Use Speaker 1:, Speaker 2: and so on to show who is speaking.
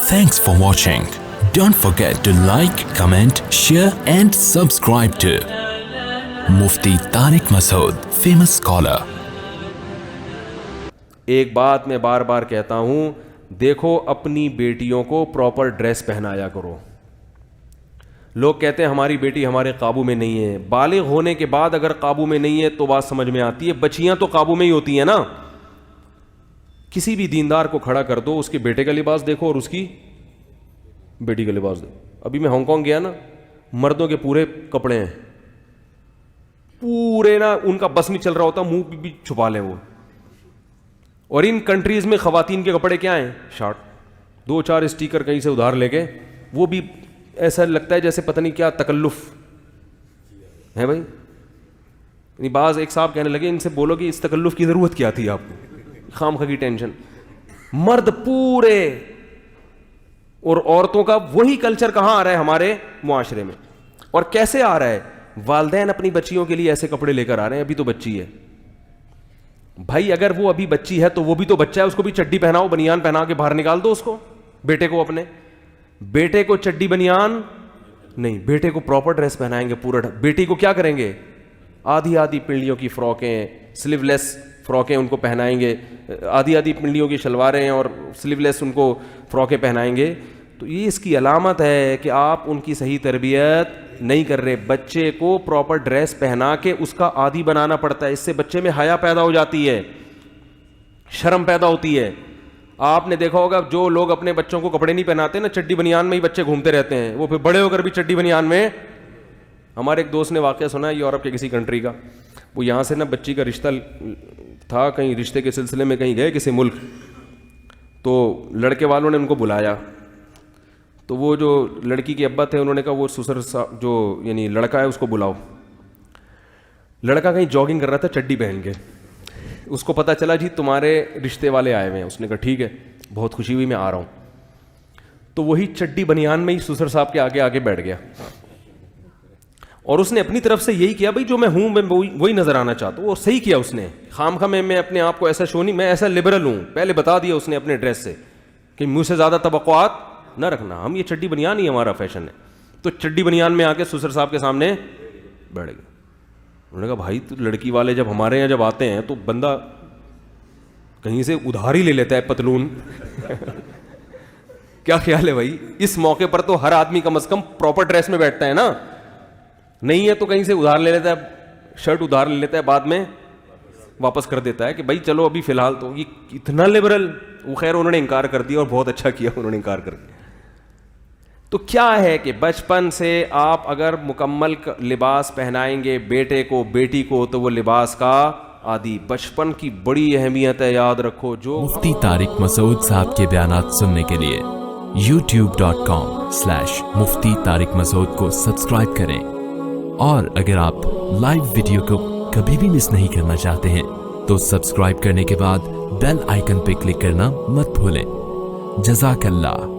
Speaker 1: Thanks for watching. Don't forget to like, comment, share and subscribe to Mufti Tariq Masood, famous scholar.
Speaker 2: ایک بات میں بار بار کہتا ہوں, دیکھو اپنی بیٹیوں کو پراپر ڈریس پہنایا کرو. لوگ کہتے ہیں ہماری بیٹی ہمارے قابو میں نہیں ہے. بالغ ہونے کے بعد اگر قابو میں نہیں ہے تو بات سمجھ میں آتی ہے. بچیاں تو قابو میں ہی ہوتی ہیں نا. کسی بھی دیندار کو کھڑا کر دو, اس کے بیٹے کا لباس دیکھو اور اس کی بیٹی کا لباس دیکھو. ابھی میں ہانگ کانگ گیا نا, مردوں کے پورے کپڑے ہیں, پورے نا, ان کا بس نہیں چل رہا ہوتا, منہ بھی چھپا لیں وہ. اور ان کنٹریز میں خواتین کے کپڑے کیا ہیں؟ شارٹ, 2-4 اسٹیکر کہیں سے ادھار لے کے, وہ بھی ایسا لگتا ہے جیسے پتہ نہیں کیا تکلف ہے بھائی. بعض ایک صاحب کہنے لگے ان سے بولو کہ اس تکلف کی ضرورت کیا تھی آپ کو, خام خواہ کی ٹینشن. مرد پورے, اور عورتوں کا وہی کلچر کہاں آ رہا ہے ہمارے معاشرے میں, اور کیسے آ رہا ہے؟ والدین اپنی بچیوں کے لیے ایسے کپڑے لے کر آ رہے ہیں. ابھی تو بچی ہے بھائی, اگر وہ ابھی بچی ہے تو وہ بھی تو بچہ ہے, اس کو بھی چڈی پہناؤ, بنیان پہنا کے باہر نکال دو اس کو. بیٹے کو, اپنے بیٹے کو چڈی بنیان نہیں, بیٹے کو پراپر ڈریس پہنائیں گے پورا. بیٹی کو کیا کریں گے؟ آدھی پنڈلیوں کی فراکیں, سلیو لیس فراکیں ان کو پہنائیں گے, آدھی پنڈلیوں کی شلواریں اور سلیو لیس ان کو فراکیں پہنائیں گے. تو یہ اس کی علامت ہے کہ آپ ان کی صحیح تربیت نہیں کر رہے. بچے کو پراپر ڈریس پہنا کے اس کا عادی بنانا پڑتا ہے. اس سے بچے میں حیا پیدا ہو جاتی ہے, شرم پیدا ہوتی ہے. آپ نے دیکھا ہوگا جو لوگ اپنے بچوں کو کپڑے نہیں پہناتے نا, چڈی بنیان میں ہی بچے گھومتے رہتے ہیں, وہ پھر بڑے ہو کر بھی چڈی بنیان میں. ہمارے ایک دوست نے واقعہ سنا ہے یورپ کے کسی کنٹری کا. وہ یہاں سے نا بچی کا رشتہ تھا, کہیں رشتے کے سلسلے میں کہیں گئے کسی ملک, تو لڑکے والوں نے ان کو بلایا. تو وہ جو لڑکی کے ابا تھے انہوں نے کہا وہ سسر جو یعنی لڑکا ہے اس کو بلاؤ. لڑکا کہیں جاگنگ کر رہا تھا چڈی پہن کے. اس کو پتہ چلا جی تمہارے رشتے والے آئے ہوئے ہیں. اس نے کہا ٹھیک ہے, بہت خوشی ہوئی, میں آ رہا ہوں. تو وہی چڈی بنیان میں ہی سسر صاحب کے آگے بیٹھ گیا, اور اس نے اپنی طرف سے یہی کیا بھائی جو میں ہوں میں وہی نظر آنا چاہتا ہوں. اور صحیح کیا اس نے, خام خواہ میں اپنے آپ کو ایسا شو نہیں, میں ایسا لبرل ہوں, پہلے بتا دیا اس نے اپنے ڈریس سے کہ مجھ سے زیادہ توقعات نہ رکھنا, ہم یہ چڈی بنیان ہی ہمارا فیشن ہے. تو چڈی بنیان میں آ کے سسر صاحب کے سامنے بیٹھ گئے. انہوں نے کہا بھائی تو لڑکی والے جب ہمارے یہاں جب آتے ہیں تو بندہ کہیں سے ادھار ہی لے لیتا ہے پتلون. کیا خیال ہے بھائی؟ اس موقع پر تو ہر آدمی کم از کم پراپر ڈریس میں بیٹھتا ہے نا, نہیں ہے تو کہیں سے ادھار لے لیتا ہے, شرٹ ادھار لے لیتا ہے, بعد میں واپس کر دیتا ہے کہ بھائی چلو ابھی فی الحال. تو یہ اتنا لبرل. وہ خیر انہوں نے انکار کر دیا, اور بہت اچھا کیا انہوں نے انکار کر دیا. تو کیا ہے کہ بچپن سے آپ اگر مکمل لباس پہنائیں گے بیٹے کو بیٹی کو تو وہ لباس کا عادی. بچپن کی بڑی اہمیت ہے, یاد رکھو. جو
Speaker 1: مفتی طارق مسعود صاحب کے بیانات سننے کے لیے youtube.com/مفتی طارق مسعود کو سبسکرائب کریں, اور اگر آپ لائیو ویڈیو کو کبھی بھی مس نہیں کرنا چاہتے ہیں تو سبسکرائب کرنے کے بعد بیل آئیکن پہ کلک کرنا مت بھولیں. جزاک اللہ.